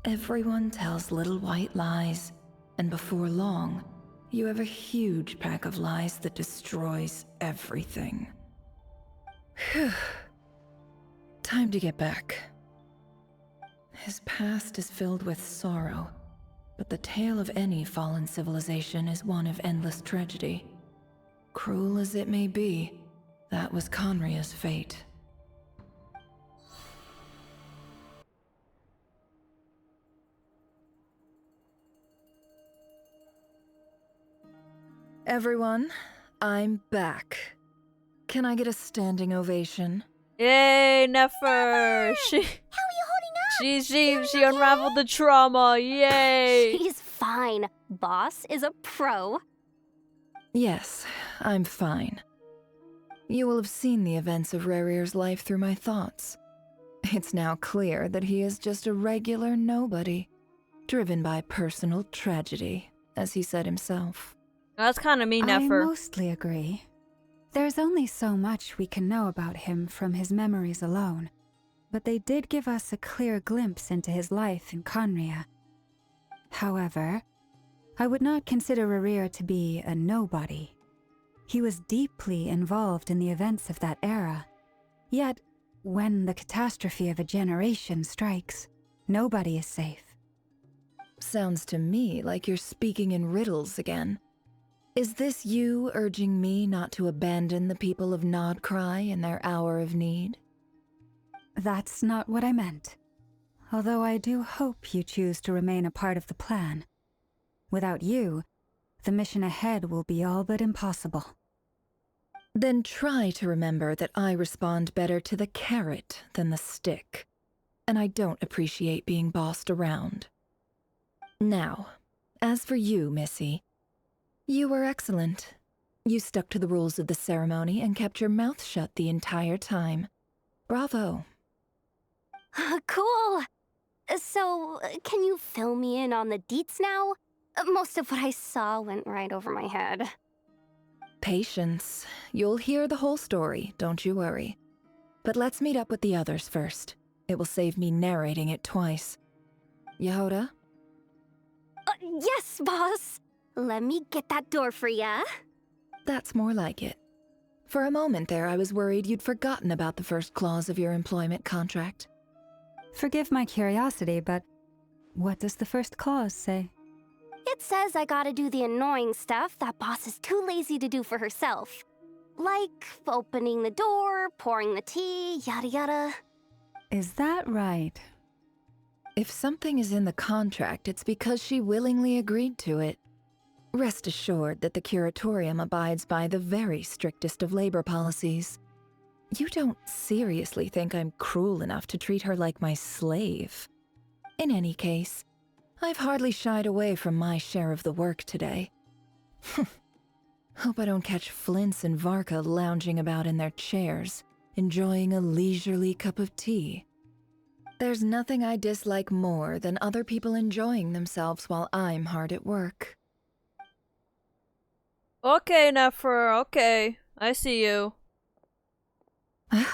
Everyone tells little white lies, and before long, you have a huge pack of lies that destroys everything. Phew. Time to get back. His past is filled with sorrow, but the tale of any fallen civilization is one of endless tragedy. Cruel as it may be, that was Conria's fate. Everyone, I'm back. Can I get a standing ovation? yay, Nefer! She unraveled the trauma. Yay! She's fine. Boss is a pro. Yes, I'm fine. You will have seen the events of Rerir's life through my thoughts. It's now clear that he is just a regular nobody, driven by personal tragedy, as he said himself. That's kind of me, I Nefer. mostly agree. There's only so much we can know about him from his memories alone, but they did give us a clear glimpse into his life in Conria. However, I would not consider Rerir to be a nobody. He was deeply involved in the events of that era. Yet, when the catastrophe of a generation strikes, nobody is safe. Sounds to me like you're speaking in riddles again. Is this you urging me not to abandon the people of Krai in their hour of need? That's not what I meant. Although I do hope you choose to remain a part of the plan. Without you, the mission ahead will be all but impossible. Then try to remember that I respond better to the carrot than the stick. And I don't appreciate being bossed around. Now, as for you, Missy, you were excellent. You stuck to the rules of the ceremony and kept your mouth shut the entire time. Bravo. Cool. So, can you fill me in on the deets now? Most of what I saw went right over my head. Patience. You'll hear the whole story, don't you worry. But let's meet up with the others first. It will save me narrating it twice. Yehoda? Yes, boss. Let me get that door for ya. That's more like it. For a moment there, I was worried you'd forgotten about the first clause of your employment contract. Forgive my curiosity, but what does the first clause say? It says I gotta do the annoying stuff that boss is too lazy to do for herself. Like opening the door, pouring the tea, yada yada. Is that right? If something is in the contract, it's because she willingly agreed to it. Rest assured that the Curatorium abides by the very strictest of labor policies. You don't seriously think I'm cruel enough to treat her like my slave? In any case, I've hardly shied away from my share of the work today. Hope I don't catch Flintz and Varka lounging about in their chairs, enjoying a leisurely cup of tea. There's nothing I dislike more than other people enjoying themselves while I'm hard at work. Okay, Nefer, okay. I see you. Oh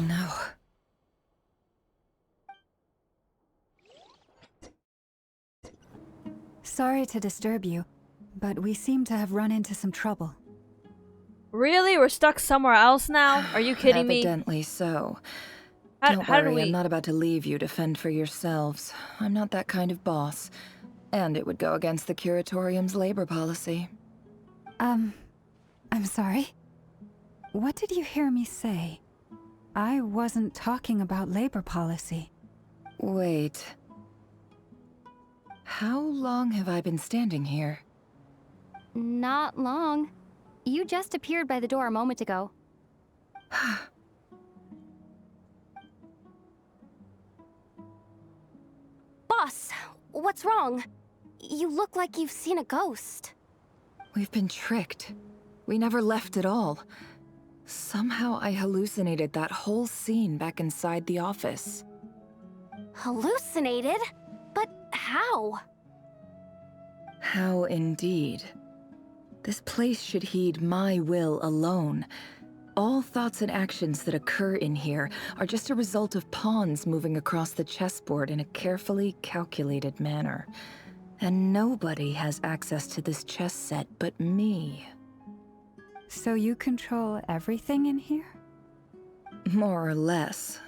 no. Sorry to disturb you, but we seem to have run into some trouble. Really? We're stuck somewhere else now? Are you kidding me? Evidently so. How Don't do worry, we... I'm not about to leave you to fend for yourselves. I'm not that kind of boss. And it would go against the Curatorium's labor policy. I'm sorry? What did you hear me say? I wasn't talking about labor policy. Wait. How long have I been standing here? Not long. You just appeared by the door a moment ago. Boss, what's wrong? You look like you've seen a ghost. We've been tricked. We never left at all. Somehow I hallucinated that whole scene back inside the office. Hallucinated? But how? How indeed. This place should heed my will alone. All thoughts and actions that occur in here are just a result of pawns moving across the chessboard in a carefully calculated manner. And nobody has access to this chess set but me. So you control everything in here? More or less.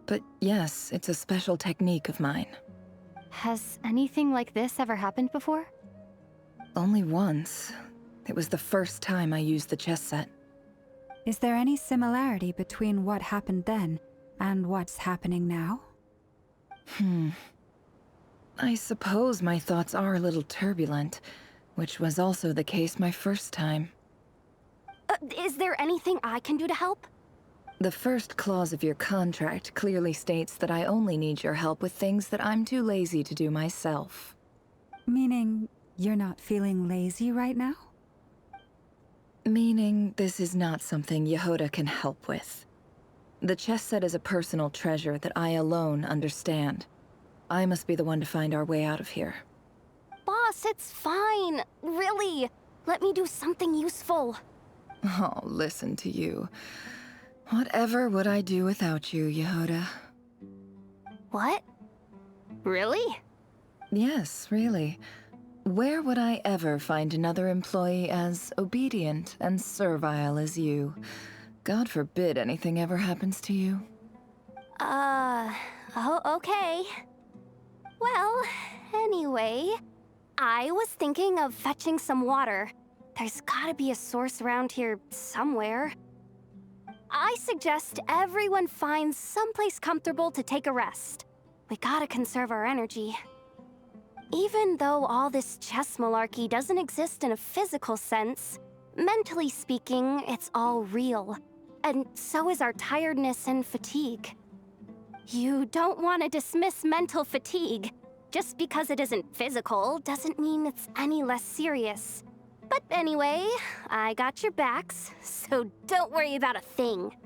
But yes, it's a special technique of mine. Has anything like this ever happened before? Only once. It was the first time I used the chess set. Is there any similarity between what happened then and what's happening now? I suppose my thoughts are a little turbulent, which was also the case my first time. Is there anything I can do to help? The first clause of your contract clearly states that I only need your help with things that I'm too lazy to do myself. Meaning you're not feeling lazy right now? Meaning this is not something Yehoda can help with. The chess set is a personal treasure that I alone understand. I must be the one to find our way out of here. Boss, it's fine. Really. Let me do something useful. Oh, listen to you. Whatever would I do without you, Yehoda? What? Really? Yes, really. Where would I ever find another employee as obedient and servile as you? God forbid anything ever happens to you. Oh, okay. Well, anyway, I was thinking of fetching some water. There's gotta be a source around here somewhere. I suggest everyone finds someplace comfortable to take a rest. We gotta conserve our energy. Even though all this chess malarkey doesn't exist in a physical sense, mentally speaking, it's all real. And so is our tiredness and fatigue. You don't want to dismiss mental fatigue. Just because it isn't physical doesn't mean it's any less serious. But anyway, I got your backs, so don't worry about a thing.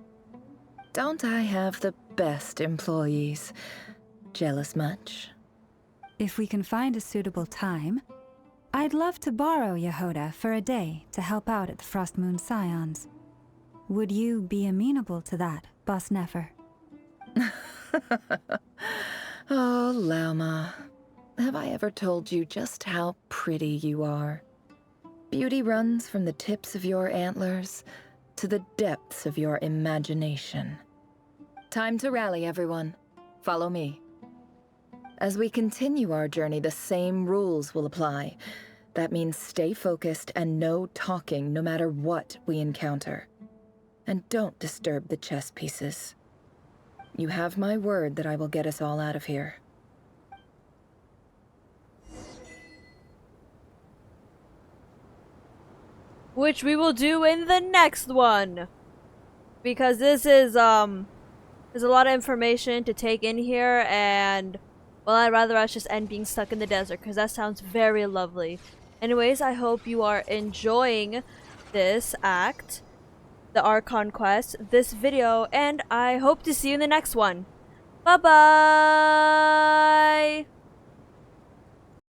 Don't I have the best employees? Jealous much? If we can find a suitable time, I'd love to borrow Yehoda for a day to help out at the Frost Moon Scions. Would you be amenable to that, Boss Nefer? Oh, Lauma. Have I ever told you just how pretty you are? Beauty runs from the tips of your antlers to the depths of your imagination. Time to rally, everyone. Follow me. As we continue our journey, the same rules will apply. That means stay focused and no talking no matter what we encounter. And don't disturb the chess pieces. You have my word that I will get us all out of here. Which we will do in the next one. Because this is, there's a lot of information to take in here, and, well, I'd rather us just end being stuck in the desert, because that sounds very lovely. Anyways, I hope you are enjoying this act, the Archon quest, this video, and I hope to see you in the next one. Bye-bye!